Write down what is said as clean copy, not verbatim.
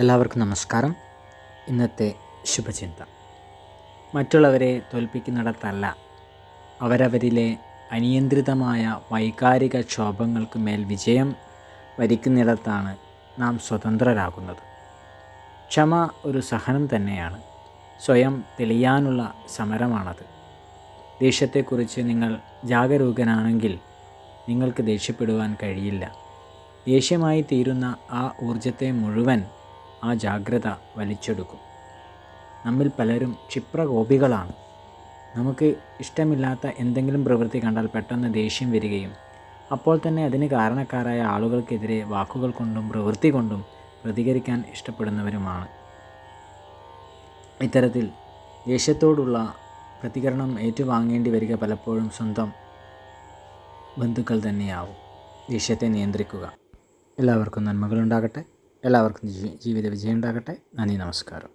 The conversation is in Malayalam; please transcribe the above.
എല്ലാവർക്കും നമസ്കാരം. ഇന്നത്തെ ശുഭചിന്ത: മറ്റുള്ളവരെ തോൽപ്പിക്കുന്നിടത്തല്ല, അവരവരിലെ അനിയന്ത്രിതമായ വൈകാരിക ക്ഷോഭങ്ങൾക്ക് മേൽ വിജയം വരിക്കുന്നിടത്താണ് നാം സ്വതന്ത്രരാകുന്നത്. ക്ഷമ ഒരു സഹനം തന്നെയാണ്. സ്വയം തെളിയാനുള്ള സമരമാണത്. ദേഷ്യത്തെക്കുറിച്ച് നിങ്ങൾ ജാഗരൂകനാണെങ്കിൽ നിങ്ങൾക്ക് ദേഷ്യപ്പെടുവാൻ കഴിയില്ല. ദേഷ്യമായി തീരുന്ന ആ ഊർജത്തെ മുഴുവൻ ആ ജാഗ്രത വലിച്ചെടുക്കും. നമ്മിൽ പലരും ക്ഷിപ്രകോപികളാണ്. നമുക്ക് ഇഷ്ടമില്ലാത്ത എന്തെങ്കിലും പ്രവൃത്തി കണ്ടാൽ പെട്ടെന്ന് ദേഷ്യം വരികയും അപ്പോൾ തന്നെ അതിന് കാരണക്കാരായ ആളുകൾക്കെതിരെ വാക്കുകൾ കൊണ്ടും പ്രവൃത്തി കൊണ്ടും പ്രതികരിക്കാൻ ഇഷ്ടപ്പെടുന്നവരുമാണ്. ഇത്തരത്തിൽ ദേഷ്യത്തോടുള്ള പ്രതികരണം ഏറ്റുവാങ്ങേണ്ടി വരിക പലപ്പോഴും സ്വന്തം ബന്ധുക്കൾ തന്നെയാവും. ദേഷ്യത്തെ നിയന്ത്രിക്കുക. എല്ലാവർക്കും നന്മകളുണ്ടാകട്ടെ. എല്ലാവർക്കും ജീവിത വിജയം ഉണ്ടാകട്ടെ. നന്ദി, നമസ്കാരം.